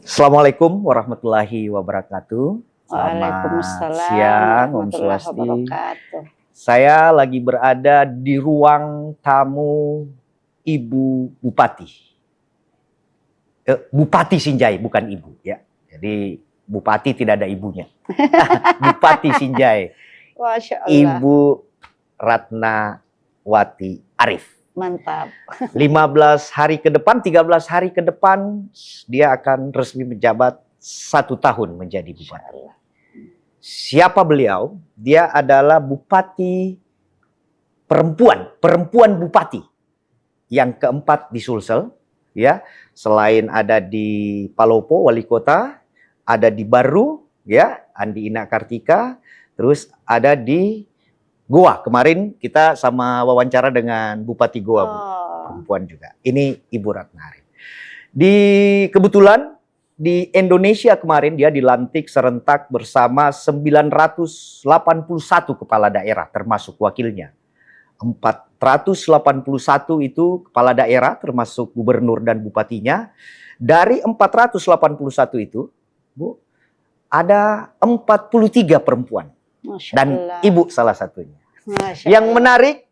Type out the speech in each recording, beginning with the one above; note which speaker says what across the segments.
Speaker 1: Assalamualaikum warahmatullahi wabarakatuh. Selamat
Speaker 2: Waalaikumsalam
Speaker 1: siang, Om
Speaker 2: warahmatullahi
Speaker 1: Swasti.
Speaker 2: wabarakatuh.
Speaker 1: Saya lagi berada di ruang tamu Ibu Bupati. Bupati Sinjai, bukan ibu ya. Jadi Bupati tidak ada ibunya. Bupati Sinjai,
Speaker 2: Masya Allah.
Speaker 1: Ibu Ratnawati Arif.
Speaker 2: Mantap.
Speaker 1: 15 hari ke depan, 13 hari ke depan dia akan resmi menjabat 1 tahun menjadi bupati. Siapa beliau? Dia adalah bupati perempuan bupati yang keempat di Sulsel, ya. Selain ada di Palopo wali kota, ada di Baru, ya, Andi Ina Kartika, terus ada di Goa. Kemarin kita sama wawancara dengan Bupati Goa, Bu. Perempuan juga. Ini Ibu Ratna Arif. Kebetulan di Indonesia kemarin dia dilantik serentak bersama 981 kepala daerah termasuk wakilnya. 481 itu kepala daerah termasuk gubernur dan bupatinya. Dari 481 itu, Bu, ada 43 perempuan. Dan Ibu salah satunya. Yang menarik,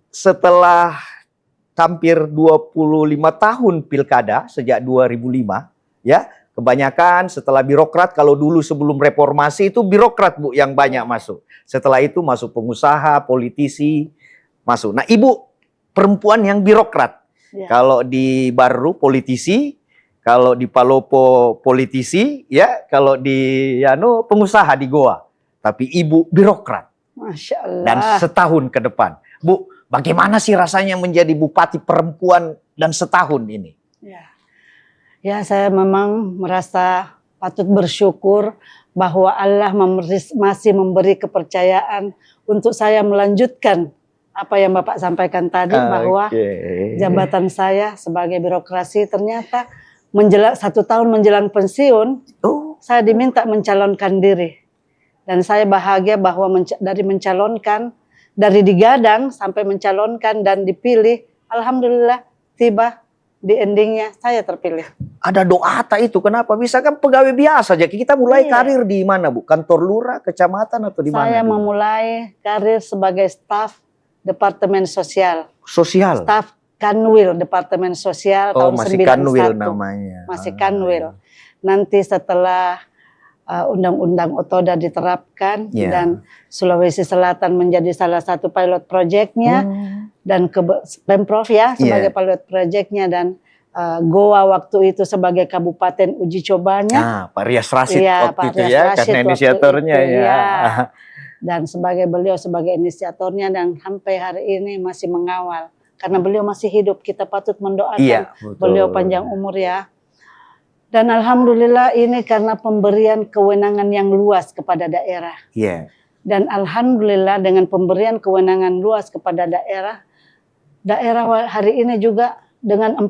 Speaker 1: setelah hampir 25 tahun pilkada sejak 2005, ya, kebanyakan setelah birokrat. Kalau dulu sebelum reformasi itu birokrat, Bu, yang banyak masuk. Setelah itu masuk pengusaha, politisi, masuk. Nah, Ibu perempuan yang birokrat. Ya. Kalau di Baru politisi, kalau di Palopo politisi, ya, kalau di pengusaha di Goa. Tapi Ibu birokrat.
Speaker 2: Masya Allah.
Speaker 1: Dan setahun ke depan. Bu, bagaimana sih rasanya menjadi bupati perempuan dan setahun ini?
Speaker 2: Ya, saya memang merasa patut bersyukur bahwa Allah masih memberi kepercayaan untuk saya melanjutkan apa yang Bapak sampaikan tadi, bahwa jabatan saya sebagai birokrasi ternyata 1 tahun menjelang pensiun, saya diminta mencalonkan diri. Dan saya bahagia bahwa dari mencalonkan, dari digadang sampai mencalonkan dan dipilih, alhamdulillah tiba di endingnya saya terpilih.
Speaker 1: Ada doa itu, kenapa? Bisa kan pegawai biasa aja. Kita mulai karir di mana, Bu? Kantor lurah, kecamatan atau di mana?
Speaker 2: Saya memulai karir sebagai staf Departemen Sosial. Staf Kanwil Departemen Sosial tahun 91.
Speaker 1: Masih Kanwil namanya.
Speaker 2: Masih Kanwil. Nanti setelah Undang-Undang Otoda diterapkan dan Sulawesi Selatan menjadi salah satu pilot projectnya dan Pemprov ya sebagai pilot projectnya, dan Goa waktu itu sebagai kabupaten uji cobanya.
Speaker 1: Nah, Pak Rias Rasid waktu itu ya, karena inisiatornya ya.
Speaker 2: Dan beliau sebagai inisiatornya, dan sampai hari ini masih mengawal. Karena beliau masih hidup, kita patut mendoakan beliau panjang umur ya. Dan alhamdulillah ini karena pemberian kewenangan yang luas kepada daerah. Dan alhamdulillah dengan pemberian kewenangan luas kepada daerah hari ini juga dengan 41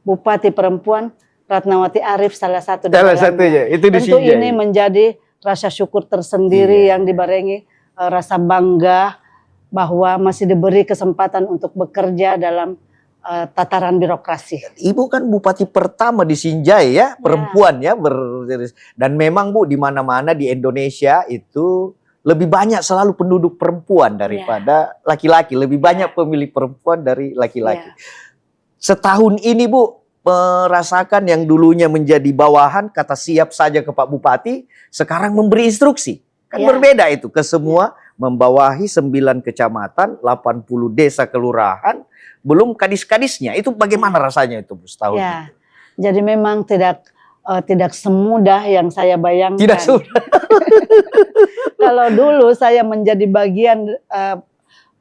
Speaker 2: bupati perempuan, Ratnawati Arif salah satu dari dalamnya.
Speaker 1: Itu
Speaker 2: tentu ini menjadi rasa syukur tersendiri yang dibarengi rasa bangga bahwa masih diberi kesempatan untuk bekerja dalam tataran birokrasi.
Speaker 1: Ibu kan bupati pertama di Sinjai ya, perempuan ya. Dan memang, Bu, di mana-mana di Indonesia itu lebih banyak selalu penduduk perempuan daripada laki-laki. Lebih banyak pemilih perempuan dari laki-laki. Setahun ini, Bu, merasakan yang dulunya menjadi bawahan, kata siap saja ke Pak Bupati, sekarang memberi instruksi. Kan berbeda itu ke semua, membawahi 9 kecamatan, 80 desa kelurahan, belum kadis-kadisnya. Itu bagaimana rasanya itu, Bu, setahun itu?
Speaker 2: Jadi memang tidak semudah yang saya bayangkan.
Speaker 1: Tidak sudah.
Speaker 2: Kalau dulu saya menjadi bagian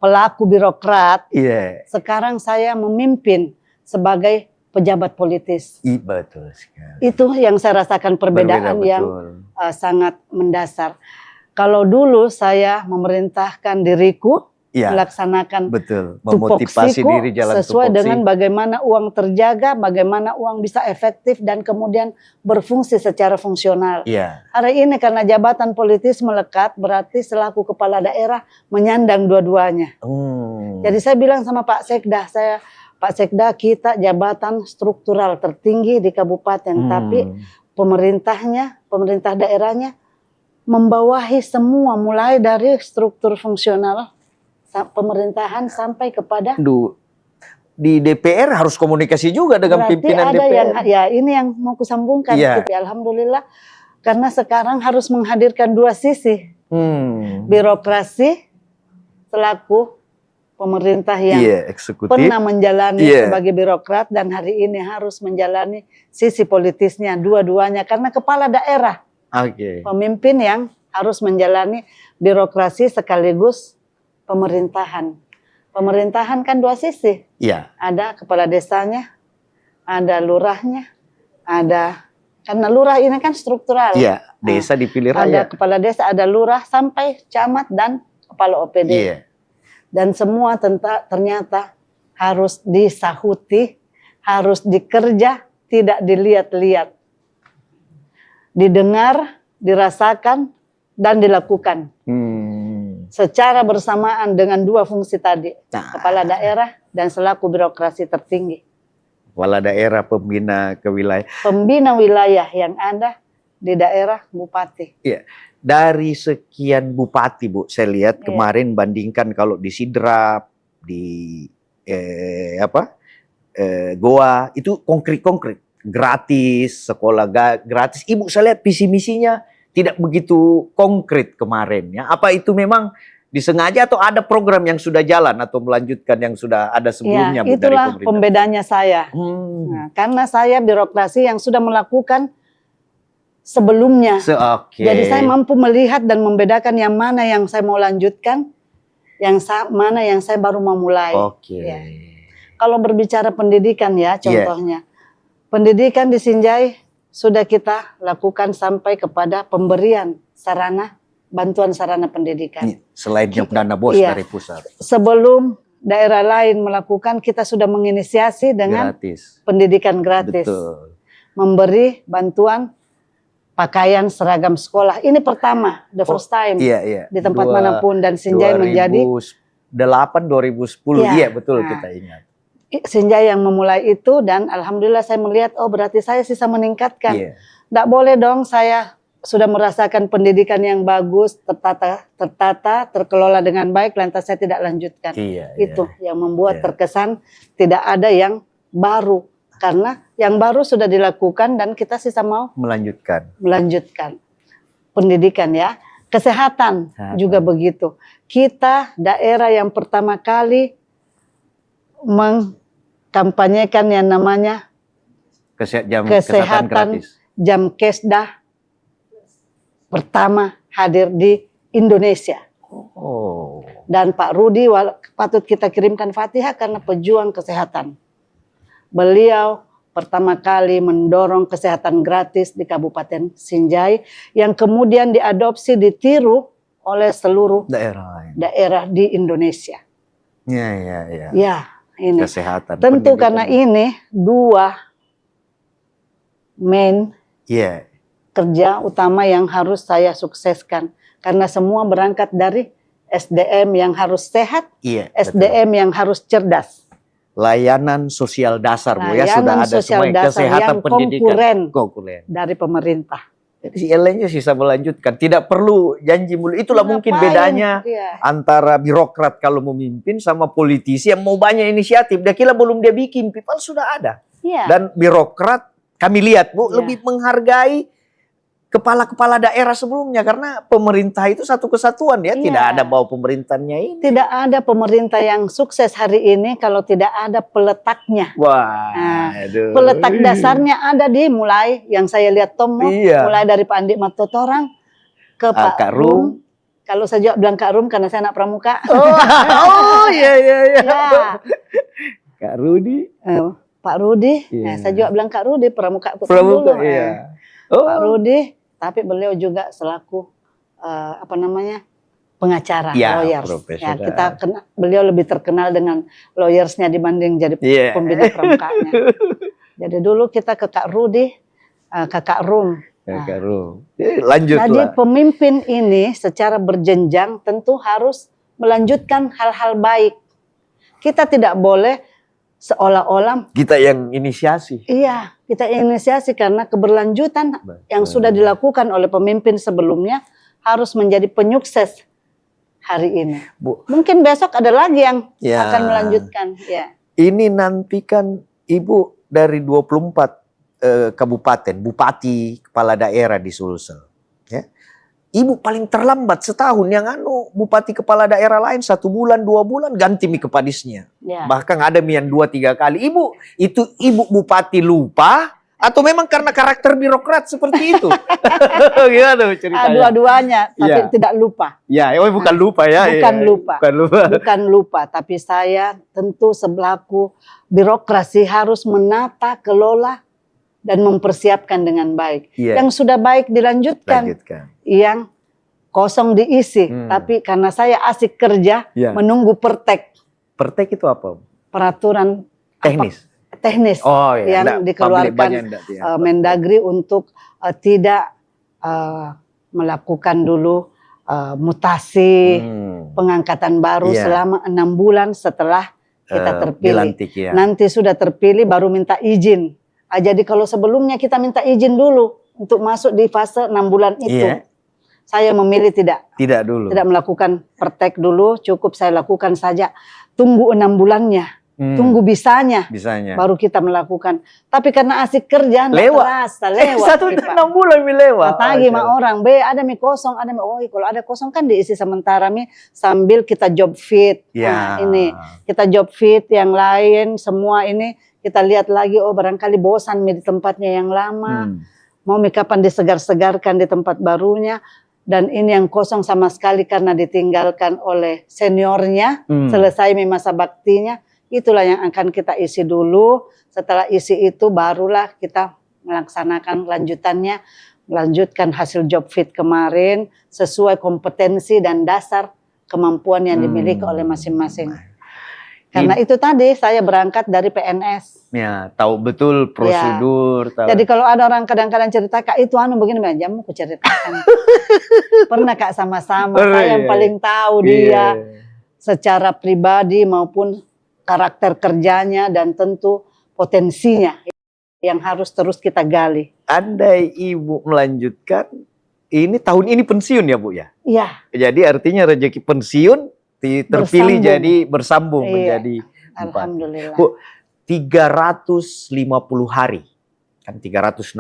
Speaker 2: pelaku birokrat, sekarang saya memimpin sebagai pejabat politis.
Speaker 1: Betul sekali.
Speaker 2: Itu yang saya rasakan perbedaan yang sangat mendasar. Kalau dulu saya memerintahkan diriku melaksanakan
Speaker 1: memotivasi diri jalan
Speaker 2: sesuai dengan bagaimana uang terjaga, bagaimana uang bisa efektif dan kemudian berfungsi secara fungsional. Hari ini karena jabatan politis melekat, berarti selaku kepala daerah menyandang dua-duanya. Jadi saya bilang sama Pak Sekda, Pak Sekda kita jabatan struktural tertinggi di kabupaten, tapi pemerintah daerahnya membawahi semua mulai dari struktur fungsional pemerintahan sampai kepada
Speaker 1: di DPR harus komunikasi juga dengan pimpinan
Speaker 2: ada
Speaker 1: DPR.
Speaker 2: Ya ini yang mau kusambungkan.
Speaker 1: Iya.
Speaker 2: Alhamdulillah karena sekarang harus menghadirkan dua sisi. Birokrasi selaku pemerintah yang
Speaker 1: eksekutif,
Speaker 2: pernah menjalani sebagai birokrat dan hari ini harus menjalani sisi politisnya dua-duanya karena kepala daerah. Pemimpin yang harus menjalani birokrasi sekaligus pemerintahan. Pemerintahan kan dua sisi. Ada kepala desanya, ada lurahnya, karena lurah ini kan struktural.
Speaker 1: Desa dipilih rakyat.
Speaker 2: Ada kepala desa, ada lurah sampai camat dan kepala OPD. Dan semua ternyata harus disahuti, harus dikerja, tidak dilihat-lihat. Didengar, dirasakan, dan dilakukan. Secara bersamaan dengan dua fungsi tadi. Kepala daerah dan selaku birokrasi tertinggi.
Speaker 1: Kepala daerah pembina kewilayahan.
Speaker 2: Pembina wilayah yang ada di daerah bupati.
Speaker 1: Dari sekian bupati, Bu, saya lihat kemarin bandingkan kalau di Sidrap, di Goa, itu konkret, gratis, sekolah gratis. Ibu, saya lihat visi misinya tidak begitu konkret kemarin. Ya. Apa itu memang disengaja atau ada program yang sudah jalan atau melanjutkan yang sudah ada sebelumnya, Bu, dari
Speaker 2: itulah
Speaker 1: pemerintah?
Speaker 2: Pembedanya saya. Nah, karena saya birokrasi yang sudah melakukan sebelumnya. Jadi saya mampu melihat dan membedakan yang mana yang saya mau lanjutkan, mana yang saya baru mau mulai. Kalau berbicara pendidikan ya contohnya. Pendidikan di Sinjai sudah kita lakukan sampai kepada pemberian bantuan sarana pendidikan.
Speaker 1: Selain yang dana bos dari pusat.
Speaker 2: Sebelum daerah lain melakukan, kita sudah menginisiasi dengan pendidikan gratis. Memberi bantuan pakaian seragam sekolah. Ini pertama, the first time di tempat manapun, dan Sinjai menjadi
Speaker 1: 2008-2010. Betul, kita ingat.
Speaker 2: Sinjai yang memulai itu, dan alhamdulillah saya melihat berarti saya sisa meningkatkan. Nggak boleh dong saya sudah merasakan pendidikan yang bagus, tertata, terkelola dengan baik, lantas saya tidak lanjutkan. Itu yang membuat terkesan tidak ada yang baru. Karena yang baru sudah dilakukan dan kita sisa mau melanjutkan pendidikan ya. Kesehatan juga begitu. Kita daerah yang pertama kali mengkampanyekan yang namanya kesehatan gratis. Jam Kesdah pertama hadir di Indonesia. Dan Pak Rudi patut kita kirimkan Fatihah karena pejuang kesehatan. Beliau pertama kali mendorong kesehatan gratis di Kabupaten Sinjai yang kemudian diadopsi, ditiru oleh seluruh daerah di Indonesia. Ini
Speaker 1: kesehatan.
Speaker 2: Tentu karena ini dua main kerja utama yang harus saya sukseskan. Karena semua berangkat dari SDM yang harus sehat, SDM yang harus cerdas.
Speaker 1: Layanan sosial dasar, Bu, ya sudah ada semua. Kesehatan, pendidikan konkuren dari pemerintah. Jadi CLN-nya sisa melanjutkan, tidak perlu janji mulu. Itulah mungkin bedanya antara birokrat kalau memimpin sama politisi yang mau banyak inisiatif. Dia kira belum dia bikin, people sudah ada. Dan birokrat kami lihat, Bu, lebih menghargai kepala-kepala daerah sebelumnya, karena pemerintah itu satu kesatuan ya, tidak ada bawa pemerintahannya ini. Tidak ada pemerintah yang sukses hari ini kalau tidak ada peletaknya. Peletak dasarnya ada mulai yang saya lihat Tomo, mulai dari Pak Andi Matotorang ke Pak Rum. Kalau saya jawab bilang Kak Rum karena saya anak pramuka. Kak Rudi. Pak Rudi, saya juga bilang Kak Rudi, pramuka dulu. Pak Rudi. Tapi beliau juga selaku pengacara, lawyers. Beliau lebih terkenal dengan lawyersnya dibanding jadi pembina pramukanya. Jadi dulu kita ke Kak Rudi, ke Kak Rum. Lanjutlah. Jadi pemimpin ini secara berjenjang tentu harus melanjutkan hal-hal baik. Kita tidak boleh
Speaker 2: seolah-olah
Speaker 1: Kita yang inisiasi.
Speaker 2: iya, kita inisiasi karena keberlanjutan yang
Speaker 1: Betul.
Speaker 2: sudah dilakukan oleh pemimpin sebelumnya harus menjadi penyukses hari ini.
Speaker 1: Bu,
Speaker 2: Mungkin besok ada lagi yang
Speaker 1: Ya.
Speaker 2: akan melanjutkan. Ya.
Speaker 1: ini nanti kan Ibu dari 24 kabupaten, bupati, kepala daerah di Sulsel. Ya. Ibu paling terlambat setahun, yang bupati kepala daerah lain 1 bulan, 2 bulan ganti Mikepadisnya.
Speaker 2: Ya.
Speaker 1: Bahkan ada yang 2-3 kali. Ibu bupati lupa atau memang karena karakter birokrat seperti itu? Gimana ceritanya?
Speaker 2: Dua-duanya, tapi
Speaker 1: Ya.
Speaker 2: tidak lupa.
Speaker 1: Ya, bukan lupa ya.
Speaker 2: Bukan
Speaker 1: ya.
Speaker 2: lupa.
Speaker 1: Bukan lupa.
Speaker 2: Bukan lupa, tapi saya tentu sebelaku birokrasi harus menata, kelola, dan mempersiapkan dengan baik.
Speaker 1: Iya.
Speaker 2: Yang sudah baik dilanjutkan,
Speaker 1: Lanjutkan.
Speaker 2: yang kosong diisi. Tapi karena saya asik kerja,
Speaker 1: Iya.
Speaker 2: menunggu pertek,
Speaker 1: Pertek itu apa?
Speaker 2: peraturan
Speaker 1: Teknis.
Speaker 2: teknis
Speaker 1: Oh ya,
Speaker 2: yang dikeluarkan Mendagri untuk tidak melakukan dulu mutasi, pengangkatan baru
Speaker 1: Iya.
Speaker 2: selama 6 bulan setelah kita terpilih.
Speaker 1: Dilantik, ya.
Speaker 2: Nanti sudah terpilih baru minta izin. Jadi kalau sebelumnya kita minta izin dulu untuk masuk di fase 6 bulan itu.
Speaker 1: Iya.
Speaker 2: Saya memilih tidak
Speaker 1: dulu.
Speaker 2: tidak melakukan pertek dulu, cukup saya lakukan saja. Tunggu 6 bulannya, tunggu bisanya, baru kita melakukan. Tapi karena asik kerja, lewat.
Speaker 1: 1 6 bulan lewat.
Speaker 2: Tagi sama orang, ada mie kosong, ada mie, kalau ada kosong kan diisi sementara mie sambil kita job fit.
Speaker 1: Ya.
Speaker 2: Nah, ini kita job fit, yang lain semua ini kita lihat lagi, barangkali bosan mie di tempatnya yang lama. Mau mie kapan disegar-segarkan di tempat barunya. Dan ini yang kosong sama sekali karena ditinggalkan oleh seniornya, selesai masa baktinya, itulah yang akan kita isi dulu. Setelah isi itu barulah kita melaksanakan lanjutannya, melanjutkan hasil job fit kemarin sesuai kompetensi dan dasar kemampuan yang dimiliki oleh masing-masing. Karena itu tadi saya berangkat dari PNS.
Speaker 1: Ya, tahu betul prosedur.
Speaker 2: Ya.
Speaker 1: Tahu.
Speaker 2: Jadi kalau ada orang kadang-kadang cerita, Kak itu begini, jamu aku ceritakan. Pernah Kak sama-sama, saya yang paling tahu dia secara pribadi maupun karakter kerjanya dan tentu potensinya yang harus terus kita gali.
Speaker 1: Andai Ibu melanjutkan, ini tahun ini pensiun ya Bu ya?
Speaker 2: Iya.
Speaker 1: Jadi artinya rezeki pensiun terpilih jadi bersambung
Speaker 2: iya.
Speaker 1: menjadi
Speaker 2: Alhamdulillah.
Speaker 1: Bu, 350 hari, kan 365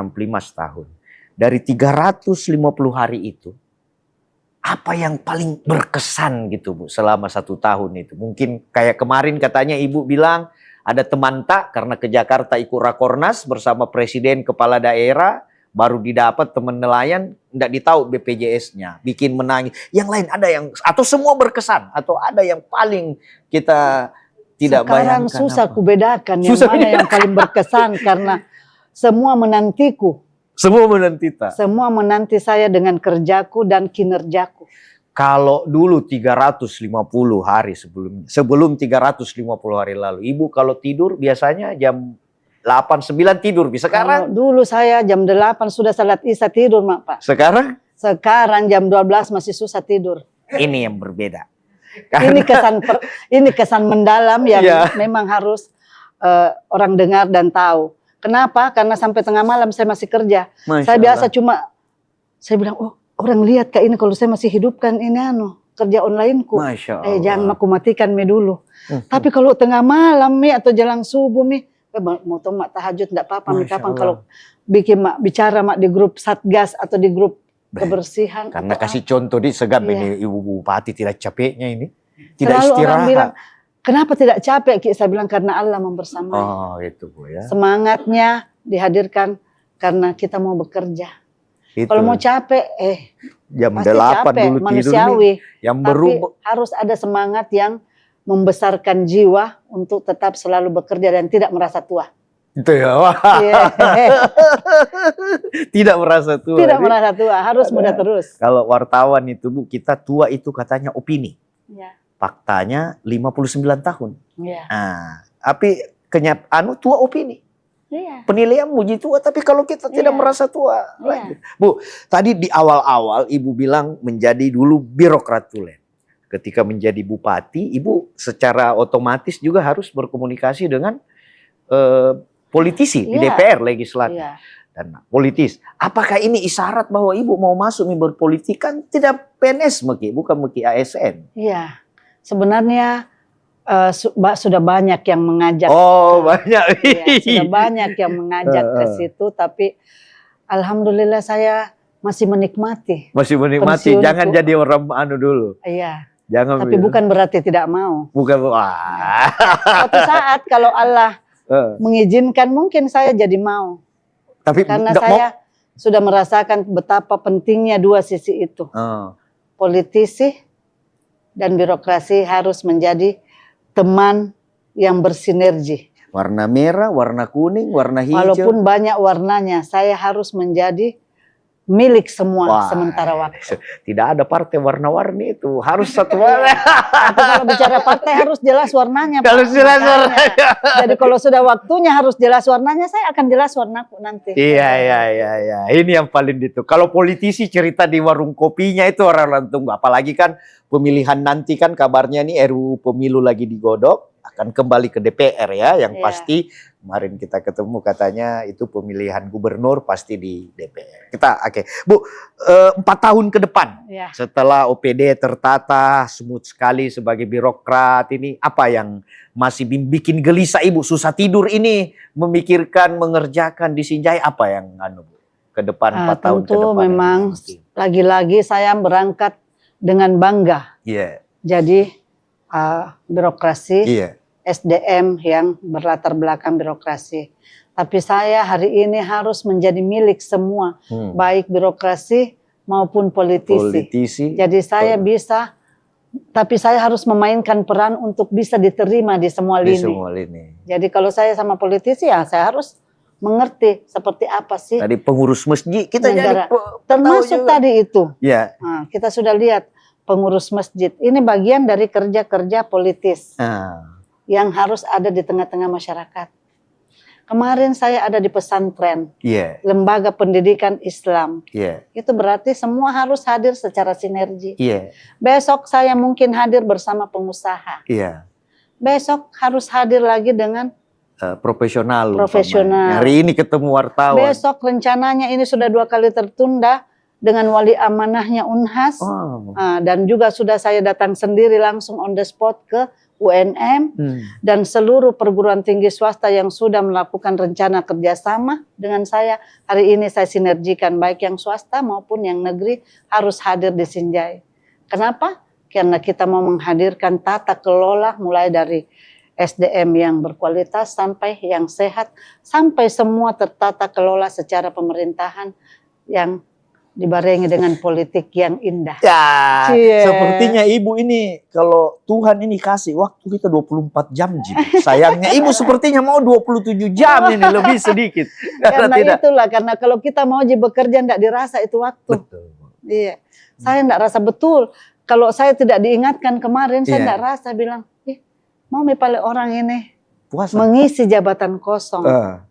Speaker 1: tahun. Dari 350 hari itu, apa yang paling berkesan gitu Bu selama 1 tahun itu? Mungkin kayak kemarin katanya Ibu bilang ada teman tak karena ke Jakarta ikut Rakornas bersama Presiden Kepala Daerah, baru didapat teman nelayan, enggak ditahu BPJS-nya, bikin menangis. Yang lain ada yang, atau semua berkesan, atau ada yang paling kita tidak bayangkan.
Speaker 2: Sekarang susah kubedakan yang mana yang paling berkesan karena semua menantiku.
Speaker 1: Semua menanti tak.
Speaker 2: Semua menanti saya dengan kerjaku dan kinerjaku.
Speaker 1: Kalau dulu 350 hari sebelum 350 hari lalu, Ibu kalau tidur biasanya jam 8-9 tidur. Sekarang?
Speaker 2: Dulu saya jam 8 sudah salat isya tidur, Pak.
Speaker 1: Sekarang?
Speaker 2: Sekarang jam 12 masih susah tidur.
Speaker 1: Ini yang berbeda.
Speaker 2: Ini kesan mendalam yang memang harus orang dengar dan tahu. Kenapa? Karena sampai tengah malam saya masih kerja. Saya biasa saya bilang, orang lihat Kak ini kalau saya masih hidupkan ini kerja onlineku. Jangan aku matikan dulu. Tapi kalau tengah malam atau jelang subuh mau tahu mak tahajud enggak apa-apa, kapan kalau bicara di grup Satgas atau di grup kebersihan.
Speaker 1: Karena kasih contoh di Segap ini Ibu Bupati tidak capeknya ini. Tidak
Speaker 2: selalu
Speaker 1: istirahat.
Speaker 2: Orang bilang, kenapa tidak capek? Saya bilang karena Allah membersamai.
Speaker 1: Oh, itu Bu ya.
Speaker 2: Semangatnya dihadirkan karena kita mau bekerja. Kalau mau capek,
Speaker 1: jam
Speaker 2: pasti
Speaker 1: 8
Speaker 2: capek,
Speaker 1: dulu
Speaker 2: manusiawi.
Speaker 1: tidur nih. Yang
Speaker 2: Tapi harus ada semangat yang membesarkan jiwa untuk tetap selalu bekerja dan tidak merasa tua.
Speaker 1: Itu ya. Tidak merasa tua.
Speaker 2: Tidak merasa tua, harus muda terus.
Speaker 1: Kalau wartawan itu Bu, kita tua itu katanya opini.
Speaker 2: Ya.
Speaker 1: Faktanya 59 tahun.
Speaker 2: Ya.
Speaker 1: Nah, tapi tua opini.
Speaker 2: Iya.
Speaker 1: Penilaian muji tua, tapi kalau kita tidak merasa tua. Bu, tadi di awal-awal Ibu bilang menjadi dulu birokrat tulen. Ketika menjadi bupati, Ibu secara otomatis juga harus berkomunikasi dengan politisi di
Speaker 2: Iya.
Speaker 1: DPR legislatif
Speaker 2: Iya.
Speaker 1: dan politis. Apakah ini isyarat bahwa ibu mau masuk berpolitik? Kan tidak PNS mungkin, bukan mungkin ASN.
Speaker 2: Iya. Sebenarnya sudah banyak yang mengajak.
Speaker 1: Oh, banyak.
Speaker 2: Iya, sudah banyak yang mengajak ke situ, tapi alhamdulillah saya masih menikmati.
Speaker 1: Masih menikmati.
Speaker 2: Pensiunku.
Speaker 1: Jangan jadi orang anu dulu.
Speaker 2: Iya.
Speaker 1: Jangan.
Speaker 2: Tapi bukan berarti tidak mau.
Speaker 1: Bukan. Wah.
Speaker 2: Suatu saat kalau Allah mengizinkan mungkin saya jadi mau.
Speaker 1: Tapi
Speaker 2: Karena
Speaker 1: nggak
Speaker 2: saya sudah merasakan betapa pentingnya dua sisi itu. Politisi dan birokrasi harus menjadi teman yang bersinergi.
Speaker 1: Warna merah, warna kuning, warna hijau.
Speaker 2: Walaupun banyak warnanya, saya harus menjadi milik semua sementara waktu.
Speaker 1: Tidak ada partai warna-warni itu, harus satu warna.
Speaker 2: Tapi kalau bicara partai harus jelas warnanya.
Speaker 1: Harus
Speaker 2: Pak.
Speaker 1: jelas
Speaker 2: Makanya.
Speaker 1: warnanya.
Speaker 2: Jadi kalau sudah waktunya harus jelas warnanya, saya akan jelas warnaku nanti.
Speaker 1: Iya. Ini yang paling itu. Kalau politisi cerita di warung kopinya itu orang tunggu. Apalagi kan pemilihan nanti kan kabarnya nih RUU pemilu lagi digodok, akan kembali ke DPR ya. Yang pasti kemarin kita ketemu katanya itu pemilihan gubernur pasti di DPR. Kita oke. Bu, 4 tahun ke depan setelah OPD tertata smooth sekali sebagai birokrat ini, apa yang masih bikin gelisah Ibu, susah tidur ini, memikirkan, mengerjakan, disinjai, apa yang Bu ke depan 4 tahun ke depan?
Speaker 2: Tentu memang lagi-lagi saya berangkat dengan bangga.
Speaker 1: Iya.
Speaker 2: Jadi birokrasi.
Speaker 1: Iya.
Speaker 2: SDM yang berlatar belakang birokrasi. Tapi saya hari ini harus menjadi milik semua, baik birokrasi maupun politisi. Jadi saya bisa, tapi saya harus memainkan peran untuk bisa diterima di semua lini. Jadi kalau saya sama politisi ya saya harus mengerti seperti apa sih.
Speaker 1: Tadi pengurus masjid kita
Speaker 2: negara.
Speaker 1: jadi
Speaker 2: termasuk tadi itu.
Speaker 1: Ya.
Speaker 2: Nah, kita sudah lihat pengurus masjid. Ini bagian dari kerja-kerja politis. Yang harus ada di tengah-tengah masyarakat. Kemarin saya ada di pesantren, lembaga pendidikan Islam. Itu berarti semua harus hadir secara sinergi. Besok saya mungkin hadir bersama pengusaha. Besok harus hadir lagi dengan
Speaker 1: profesional.
Speaker 2: Hari
Speaker 1: ini ketemu wartawan.
Speaker 2: Besok rencananya ini sudah 2 kali tertunda dengan wali amanahnya Unhas. Dan juga sudah saya datang sendiri langsung on the spot ke UNM dan seluruh perguruan tinggi swasta yang sudah melakukan rencana kerjasama dengan saya. Hari ini saya sinergikan baik yang swasta maupun yang negeri harus hadir di Sinjai. Kenapa? Karena kita mau menghadirkan tata kelola mulai dari SDM yang berkualitas sampai yang sehat, sampai semua tertata kelola secara pemerintahan yang dibarengi dengan politik yang indah.
Speaker 1: Sepertinya Ibu ini kalau Tuhan ini kasih waktu kita 24 jam. Sayangnya Ibu sepertinya mau 27 jam ini lebih sedikit.
Speaker 2: Karena kalau kita mau bekerja tidak dirasa itu waktu.
Speaker 1: Betul.
Speaker 2: Iya. Saya tidak rasa betul. Kalau saya tidak diingatkan kemarin, saya tidak rasa bilang, mau misalnya orang ini puasa mengisi jabatan kosong.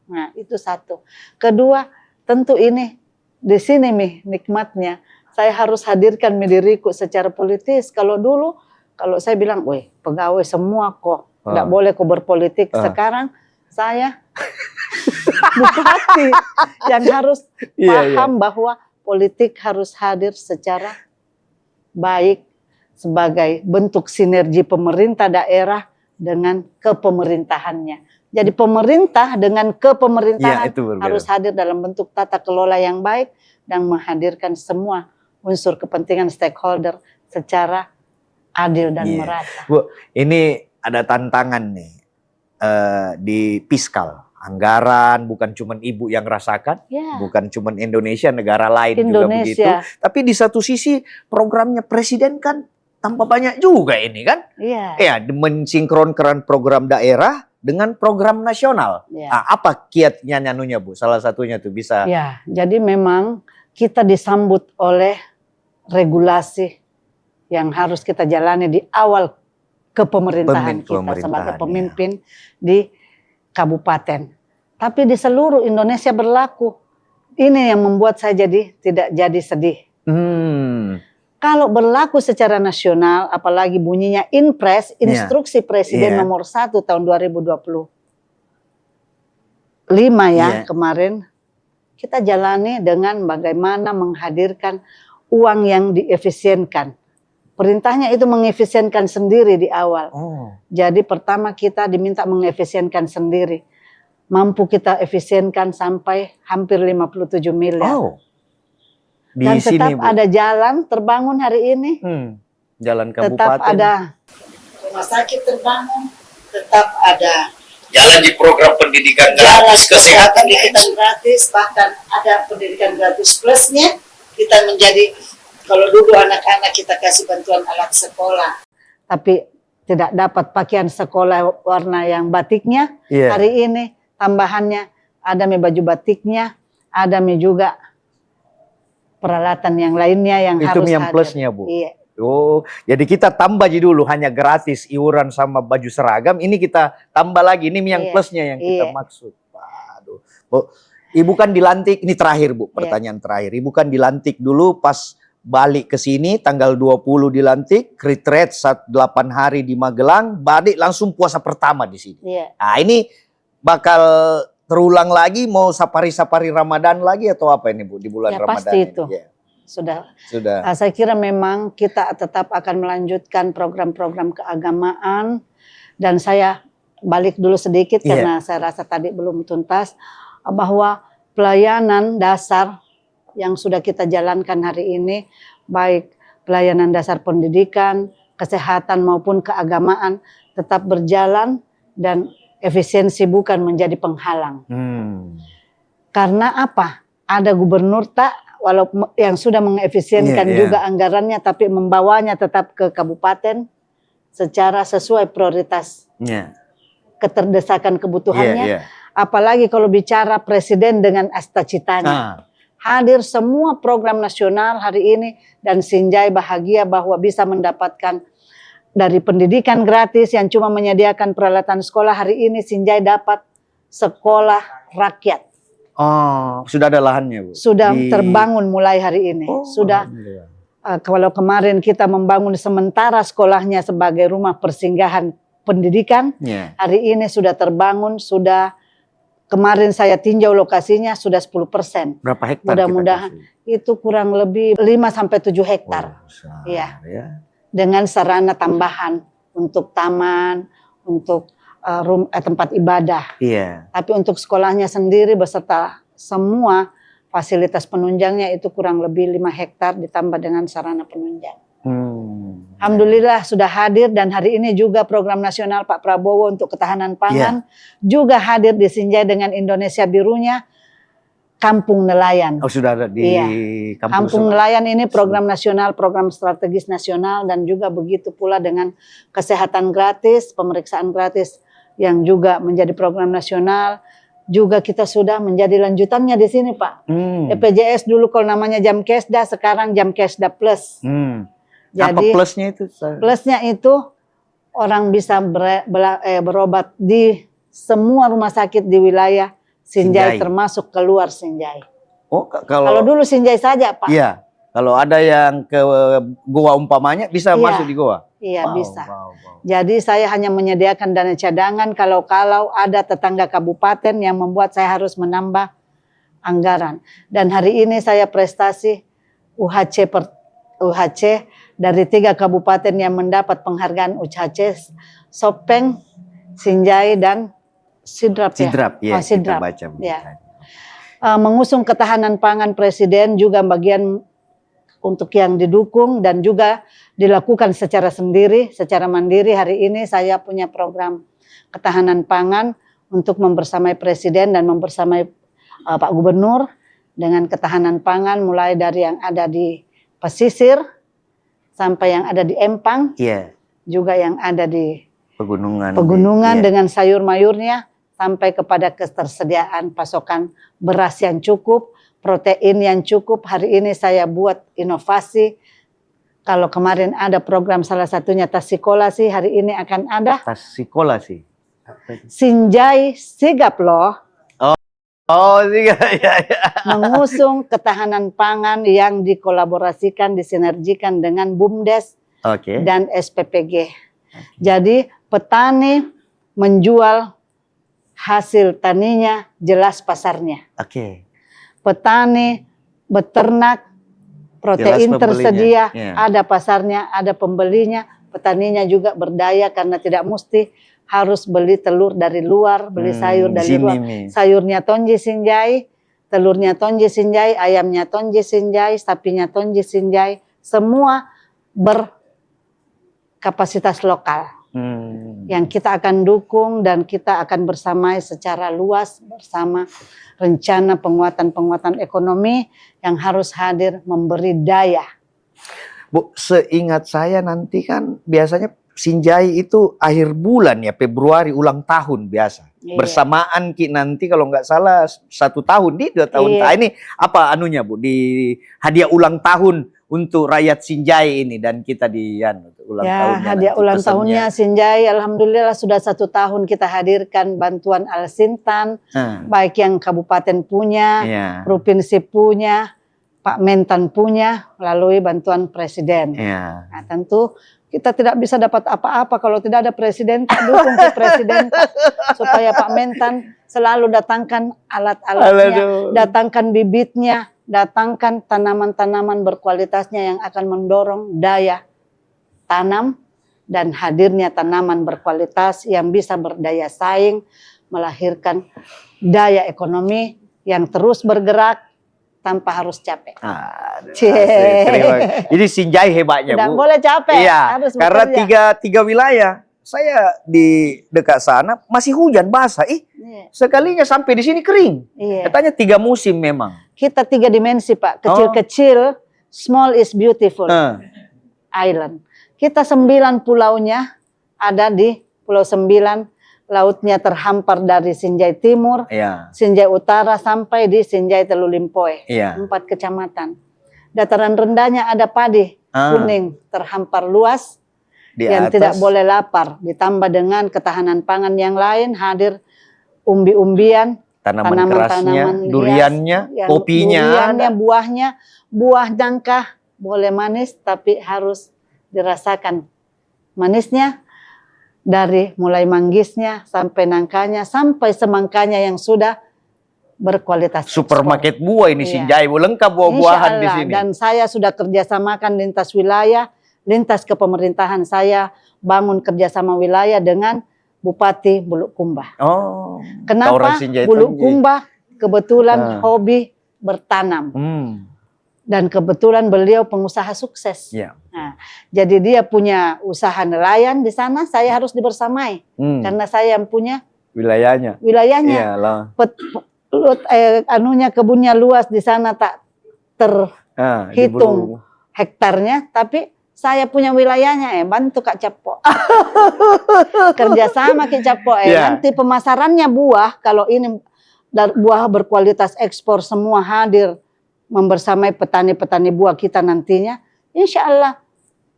Speaker 2: Nah, itu satu. Kedua, tentu ini di sini nikmatnya saya harus hadirkan diriku secara politis. Kalau dulu kalau saya bilang, "Woi, pegawai semua kok, enggak boleh kok berpolitik." Sekarang saya bupati yang harus paham bahwa politik harus hadir secara baik sebagai bentuk sinergi pemerintah daerah dengan kepemerintahannya. Jadi pemerintah dengan kepemerintahan harus hadir dalam bentuk tata kelola yang baik dan menghadirkan semua unsur kepentingan stakeholder secara adil dan merata.
Speaker 1: Bu, ini ada tantangan nih di fiskal. Anggaran bukan cuma Ibu yang rasakan, bukan cuma Indonesia, negara lain juga begitu. Tapi di satu sisi programnya Presiden kan tambah banyak juga ini kan. Mensinkronkan program daerah dengan program nasional. Apa kiatnya nyanunya Bu? Salah satunya tuh bisa.
Speaker 2: Jadi memang kita disambut oleh regulasi yang harus kita jalani di awal kepemerintahan kita sebagai pemimpin di kabupaten. Tapi di seluruh Indonesia berlaku. Ini yang membuat saya tidak jadi sedih. Kalau berlaku secara nasional, apalagi bunyinya Inpres, Instruksi Presiden nomor 1 tahun 2020. ya kemarin, kita jalani dengan bagaimana menghadirkan uang yang diefisienkan. Perintahnya itu mengefisienkan sendiri di awal. Jadi pertama kita diminta mengefisienkan sendiri. Mampu kita efisienkan sampai hampir 57 miliar. Dan tetap ada jalan terbangun hari ini.
Speaker 1: Jalan kabupaten.
Speaker 2: Tetap ada rumah sakit terbangun. Tetap ada
Speaker 1: jalan di program pendidikan gratis, kesehatan
Speaker 2: gratis. Bahkan ada pendidikan gratis plusnya. Kita menjadi, kalau dulu anak-anak kita kasih bantuan alat sekolah, tapi tidak dapat pakaian sekolah warna yang batiknya. Hari ini tambahannya ada baju batiknya, ada juga peralatan yang lainnya yang
Speaker 1: itu
Speaker 2: harus
Speaker 1: yang
Speaker 2: hadir.
Speaker 1: Plusnya, Bu.
Speaker 2: Iya.
Speaker 1: Oh, jadi kita tambah dulu hanya gratis iuran sama baju seragam. Ini kita tambah lagi, ini yang plusnya yang kita maksud. Waduh, Bu, Ibu kan dilantik, ini terakhir Bu, pertanyaan terakhir. Ibu kan dilantik dulu pas balik ke sini tanggal 20 dilantik, retreat 8 hari di Magelang, balik langsung puasa pertama di sini. Nah, ini bakal terulang lagi, mau safari-safari Ramadan lagi atau apa ini Bu di bulan Ramadan?
Speaker 2: Pasti itu. Sudah. Saya kira memang kita tetap akan melanjutkan program-program keagamaan, dan saya balik dulu sedikit karena saya rasa tadi belum tuntas, bahwa pelayanan dasar yang sudah kita jalankan hari ini, baik pelayanan dasar pendidikan, kesehatan maupun keagamaan, tetap berjalan dan efisiensi bukan menjadi penghalang. Karena apa? Ada gubernur walaupun yang sudah mengefisienkan juga anggarannya, tapi membawanya tetap ke kabupaten secara sesuai prioritas keterdesakan kebutuhannya. Apalagi kalau bicara presiden dengan astacitanya. Hadir semua program nasional hari ini, dan Sinjai bahagia bahwa bisa mendapatkan dari pendidikan gratis yang cuma menyediakan peralatan sekolah. Hari ini Sinjai dapat sekolah rakyat.
Speaker 1: Sudah ada lahannya, Bu?
Speaker 2: Sudah terbangun mulai hari ini. Sudah. Kalau kemarin kita membangun sementara sekolahnya sebagai rumah persinggahan pendidikan, hari ini sudah terbangun, sudah. Kemarin saya tinjau lokasinya sudah 10%.
Speaker 1: Berapa hektar?
Speaker 2: Mudah-mudahan itu kurang lebih 5-7 hektar. Dengan sarana tambahan untuk taman, untuk tempat ibadah. Tapi untuk sekolahnya sendiri beserta semua fasilitas penunjangnya itu kurang lebih 5 hektar ditambah dengan sarana penunjang. Alhamdulillah sudah hadir, dan hari ini juga program nasional Pak Prabowo untuk ketahanan pangan juga hadir di Sinjai dengan Indonesia Birunya, Kampung Nelayan.
Speaker 1: Sudah ada di
Speaker 2: Kampung Nelayan ini program nasional, program strategis nasional, dan juga begitu pula dengan kesehatan gratis, pemeriksaan gratis yang juga menjadi program nasional. Juga kita sudah menjadi lanjutannya di sini, Pak. BPJS dulu kalau namanya Jamkesda, sekarang Jamkesda Plus. Jadi,
Speaker 1: apa plusnya itu?
Speaker 2: Plusnya itu orang bisa berobat di semua rumah sakit di wilayah Sinjai. Termasuk keluar Sinjai.
Speaker 1: Kalau
Speaker 2: dulu Sinjai saja, Pak.
Speaker 1: Iya, kalau ada yang ke goa umpamanya bisa masuk di goa?
Speaker 2: Iya, bisa. Jadi saya hanya menyediakan dana cadangan kalau ada tetangga kabupaten yang membuat saya harus menambah anggaran. Dan hari ini saya prestasi UHC dari 3 kabupaten yang mendapat penghargaan UHC, Sopeng, Sinjai, dan Sidrap.
Speaker 1: Sidrap.
Speaker 2: Kita baca mengusung ketahanan pangan presiden juga bagian untuk yang didukung dan juga dilakukan secara sendiri, secara mandiri. Hari ini saya punya program ketahanan pangan untuk membersamai presiden dan membersamai Pak Gubernur dengan ketahanan pangan mulai dari yang ada di pesisir sampai yang ada di Empang, juga yang ada di pegunungan dengan sayur-mayurnya, sampai kepada ketersediaan pasokan beras yang cukup, protein yang cukup. Hari ini saya buat inovasi. Kalau kemarin ada program salah satunya Tasikolasi, hari ini akan ada
Speaker 1: Tasikolasi.
Speaker 2: Sinjai sigap loh. Mengusung ketahanan pangan yang dikolaborasikan, disinergikan dengan BUMDes dan SPPG. Jadi petani menjual hasil taninya, jelas pasarnya.
Speaker 1: Oke.
Speaker 2: Petani, beternak, protein
Speaker 1: Jelas pembelinya.
Speaker 2: tersedia,
Speaker 1: Ya.
Speaker 2: ada pasarnya, ada pembelinya. Petaninya juga berdaya karena tidak mesti harus beli telur dari luar, beli sayur
Speaker 1: di
Speaker 2: dari
Speaker 1: sini
Speaker 2: luar.
Speaker 1: nih.
Speaker 2: Sayurnya tonji sinjai, telurnya tonji sinjai, ayamnya tonji sinjai, sapinya tonji sinjai, semua berkapasitas lokal. Yang kita akan dukung dan kita akan bersamai secara luas bersama rencana penguatan ekonomi yang harus hadir memberi daya.
Speaker 1: Bu, seingat saya nanti kan biasanya Sinjai itu akhir bulan ya, Februari ulang tahun biasa.
Speaker 2: Iya.
Speaker 1: Bersamaan Ki nanti kalau nggak salah 1 tahun di 2 tahun.
Speaker 2: Iya.
Speaker 1: Ini apa anunya Bu? Di hadiah ulang tahun untuk rakyat Sinjai ini dan kita di ulang
Speaker 2: Ya,
Speaker 1: tahunnya.
Speaker 2: hadiah
Speaker 1: nanti
Speaker 2: ulang
Speaker 1: pesannya.
Speaker 2: tahunnya Sinjai, alhamdulillah sudah 1 tahun kita hadirkan bantuan Al-Sintan, baik yang kabupaten punya,
Speaker 1: Iya.
Speaker 2: provinsi punya, Pak Mentan punya, melalui bantuan presiden.
Speaker 1: Iya.
Speaker 2: Nah, tentu kita tidak bisa dapat apa-apa kalau tidak ada presiden. Dukung ke presiden Pak, supaya Pak Mentan selalu datangkan alat-alatnya, datangkan bibitnya, datangkan tanaman-tanaman berkualitasnya yang akan mendorong daya tanam dan hadirnya tanaman berkualitas yang bisa berdaya saing, melahirkan daya ekonomi yang terus bergerak tanpa harus capek.
Speaker 1: Asik, terima kasih. Jadi Sinjai hebatnya
Speaker 2: Tidak
Speaker 1: Bu.
Speaker 2: boleh capek,
Speaker 1: Iya,
Speaker 2: harus
Speaker 1: karena
Speaker 2: bekerja.
Speaker 1: tiga wilayah. Saya di dekat sana masih hujan basah.
Speaker 2: Iya.
Speaker 1: Sekalinya sampai di sini kering.
Speaker 2: Iya.
Speaker 1: Katanya 3 musim memang.
Speaker 2: Kita 3 dimensi Pak, kecil-kecil, small is beautiful island. Kita 9 pulaunya ada di Pulau 9, lautnya terhampar dari Sinjai Timur,
Speaker 1: Iya.
Speaker 2: Sinjai Utara sampai di Sinjai Telulimpoe,
Speaker 1: Iya.
Speaker 2: 4 kecamatan. Dataran rendahnya ada padi kuning terhampar luas
Speaker 1: Di
Speaker 2: yang
Speaker 1: atas.
Speaker 2: tidak boleh lapar, ditambah dengan ketahanan pangan yang lain, hadir umbi-umbian,
Speaker 1: tanaman kerasnya,
Speaker 2: hias,
Speaker 1: duriannya,
Speaker 2: yang
Speaker 1: kopinya,
Speaker 2: duriannya,
Speaker 1: ada.
Speaker 2: buahnya, buah nangka boleh manis tapi harus dirasakan manisnya, dari mulai manggisnya sampai nangkanya sampai semangkanya yang sudah berkualitas
Speaker 1: Supermarket buah ini
Speaker 2: Iya.
Speaker 1: Sinjai, Bu. Lengkap buah-buahan di
Speaker 2: Insya Allah.
Speaker 1: sini.
Speaker 2: Dan saya sudah kerjasamakan lintas wilayah, lintas kepemerintahan, saya bangun kerjasama wilayah dengan Bupati Bulukumba.
Speaker 1: Oh.
Speaker 2: Kenapa?
Speaker 1: Orang Sinjai
Speaker 2: Bulukumba kebetulan hobi bertanam. Dan kebetulan beliau pengusaha sukses.
Speaker 1: Iya.
Speaker 2: Nah, jadi dia punya usaha nelayan di sana, saya harus dibersamai. Karena saya yang punya
Speaker 1: Wilayahnya.
Speaker 2: wilayahnya.
Speaker 1: Iyalah.
Speaker 2: Kebunnya luas di sana tak terhitung hektarnya, tapi saya punya wilayahnya, bantu Kak Capo. Kerjasama Kak Capo, nanti pemasarannya buah, kalau ini buah berkualitas ekspor semua hadir membersamai petani-petani buah kita nantinya, insya Allah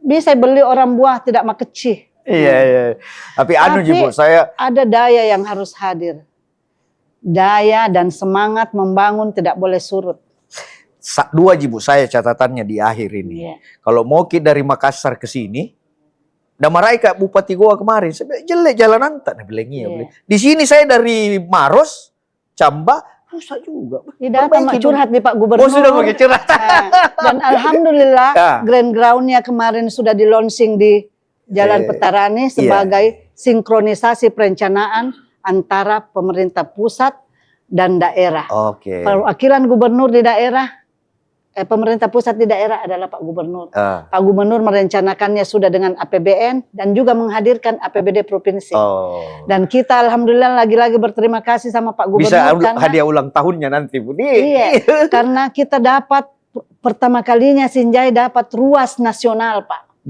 Speaker 2: bisa beli orang buah tidak makeci.
Speaker 1: Iya. Tapi Bu, saya
Speaker 2: ada daya yang harus hadir. Daya dan semangat membangun tidak boleh surut.
Speaker 1: 2 Bu, saya catatannya di akhir ini.
Speaker 2: Iya.
Speaker 1: Kalau mau kita dari Makassar ke sini, Damarai Kak Bupati Goa kemarin, saya bilang, jelek jalanan tak, bilang iya. Di sini saya dari Maros, Camba, rusak juga.
Speaker 2: Tidak, curhat di Pak Gubernur.
Speaker 1: Oh, sudah pakai curhat.
Speaker 2: Dan alhamdulillah grand ground-nya kemarin sudah di launching di Jalan Petarani sebagai sinkronisasi perencanaan antara pemerintah pusat dan daerah.
Speaker 1: Oke.
Speaker 2: Perwakilan gubernur di daerah, pemerintah pusat di daerah adalah Pak Gubernur. Pak Gubernur merencanakannya sudah dengan APBN dan juga menghadirkan APBD provinsi. Dan kita alhamdulillah lagi-lagi berterima kasih sama Pak Gubernur.
Speaker 1: Bisa
Speaker 2: karena,
Speaker 1: hadiah ulang tahunnya nanti Bu.
Speaker 2: Iya, karena kita dapat pertama kalinya Sinjai dapat ruas nasional Pak.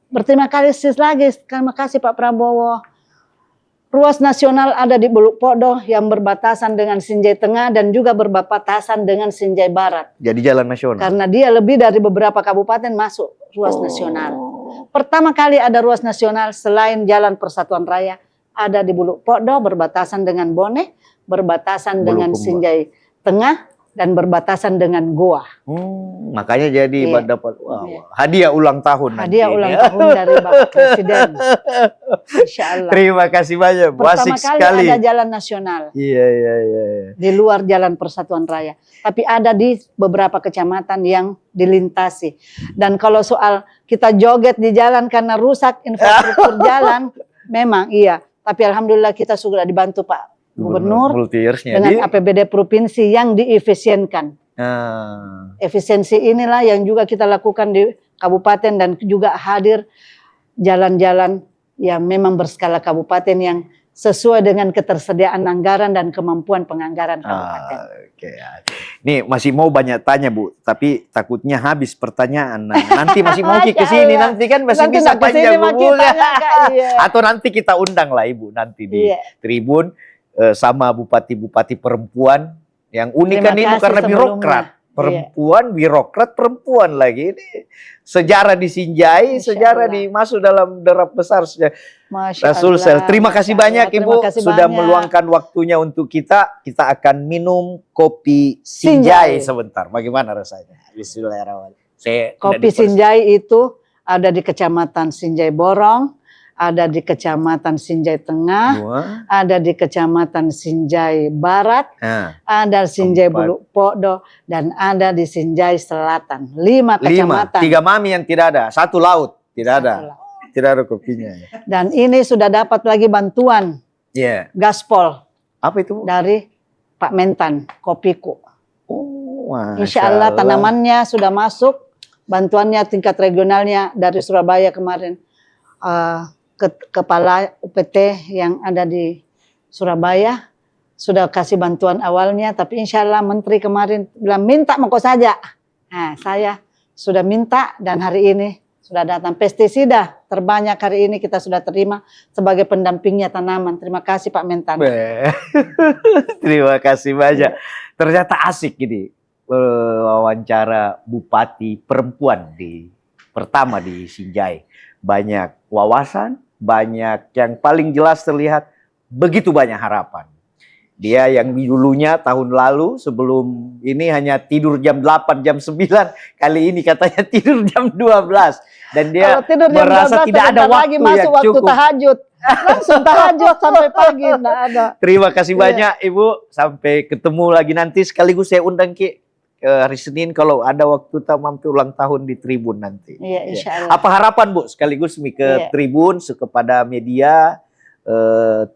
Speaker 2: Berterima kasih lagi, terima kasih Pak Prabowo. Ruas nasional ada di Bulukpodo yang berbatasan dengan Sinjai Tengah dan juga berbatasan dengan Sinjai Barat.
Speaker 1: Jadi jalan nasional.
Speaker 2: Karena dia lebih dari beberapa kabupaten masuk ruas nasional. Pertama kali ada ruas nasional selain Jalan Persatuan Raya ada di Bulukpodo berbatasan dengan Bone, berbatasan dengan Sinjai Tengah, dan berbatasan dengan goa.
Speaker 1: Makanya jadi
Speaker 2: Iya.
Speaker 1: dapat hadiah ulang tahun.
Speaker 2: Hadiah
Speaker 1: nanti
Speaker 2: ulang
Speaker 1: ini.
Speaker 2: tahun dari Bapak Presiden. Insya Allah.
Speaker 1: Terima kasih banyak, Bu.
Speaker 2: Pertama
Speaker 1: Asik
Speaker 2: kali
Speaker 1: sekali.
Speaker 2: ada jalan nasional
Speaker 1: Iya.
Speaker 2: di luar Jalan Persatuan Raya. Tapi ada di beberapa kecamatan yang dilintasi. Dan kalau soal kita joget di jalan karena rusak infrastruktur jalan, memang iya. Tapi alhamdulillah kita sudah dibantu Pak Gubernur
Speaker 1: multi-years-nya
Speaker 2: dengan APBD provinsi yang diefisienkan. Efisiensi inilah yang juga kita lakukan di kabupaten dan juga hadir jalan-jalan yang memang berskala kabupaten yang sesuai dengan ketersediaan anggaran dan kemampuan penganggaran kabupaten.
Speaker 1: Oke. Nih masih mau banyak tanya Bu, tapi takutnya habis pertanyaan. Nah, nanti masih mau ke sini, nanti kan masih
Speaker 2: Nanti
Speaker 1: bisa
Speaker 2: nak kesini
Speaker 1: panjang Bu.
Speaker 2: makin tanya, Kak, iya.
Speaker 1: Atau nanti kita undang lah Ibu nanti di Tribun sama bupati-bupati perempuan yang unik kan Ibu karena birokrat. Birokrat perempuan lagi. Ini sejarah di Sinjai, sejarah masuk dalam derap besar Rasul Sel. Terima kasih banyak Ibu sudah meluangkan waktunya untuk kita. Kita akan minum kopi Sinjai sebentar. Bagaimana rasanya? Bismillahirrahmanirrahim.
Speaker 2: Kopi Sinjai itu ada di Kecamatan Sinjai Borong, ada di Kecamatan Sinjai Tengah, ada di Kecamatan Sinjai Barat, ada Sinjai Buluk Podo, dan ada di Sinjai Selatan. 5 kecamatan.
Speaker 1: 3 mami yang tidak ada, 1 laut tidak ada. Tidak ada kopinya.
Speaker 2: Dan ini sudah dapat lagi bantuan gaspol.
Speaker 1: Apa itu?
Speaker 2: Dari Pak Mentan, Kopiku.
Speaker 1: Masya
Speaker 2: Insya Allah tanamannya sudah masuk, bantuannya tingkat regionalnya dari Surabaya kemarin. Kepala UPT yang ada di Surabaya sudah kasih bantuan awalnya, tapi insya Allah Menteri kemarin bilang minta monggo saja. Nah, saya sudah minta dan hari ini sudah datang. Pestisida terbanyak hari ini kita sudah terima sebagai pendampingnya tanaman. Terima kasih Pak Mentan.
Speaker 1: Terima kasih banyak. Ternyata asik gini wawancara bupati perempuan pertama di Sinjai. Banyak wawasan, banyak yang paling jelas terlihat begitu banyak harapan. Dia yang dulunya tahun lalu sebelum ini hanya tidur jam 8, jam 9. Kali ini katanya tidur jam 12. Dan dia merasa tidak ada waktu yang cukup.
Speaker 2: Waktu tahajud. Langsung tahajud sampai pagi.
Speaker 1: Terima kasih banyak Ibu. Sampai ketemu lagi nanti. Sekaligus saya undang hari Senin kalau ada waktu mampir ulang tahun di Tribun nanti.
Speaker 2: Iya, insya Allah.
Speaker 1: Apa harapan Bu sekaligus ke Tribun, kepada media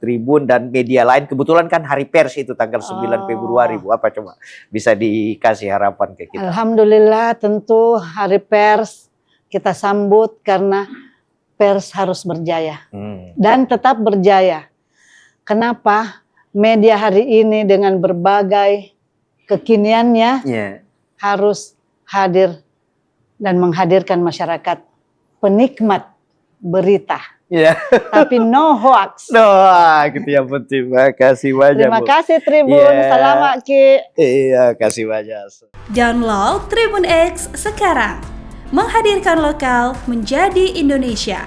Speaker 1: Tribun dan media lain? Kebetulan kan hari pers itu tanggal 9 Februari Bu. Apa coba bisa dikasih harapan ke kita?
Speaker 2: Alhamdulillah tentu hari pers kita sambut karena pers harus berjaya dan tetap berjaya. Kenapa? Media hari ini dengan berbagai kekiniannya harus hadir dan menghadirkan masyarakat penikmat berita. Tapi no hoax.
Speaker 1: Gitu yang penting. Terima kasih banyak.
Speaker 2: Terima kasih Tribun. Selamat Ki.
Speaker 1: Iya, kasih banyak.
Speaker 3: Download Tribun X sekarang. Menghadirkan lokal menjadi Indonesia.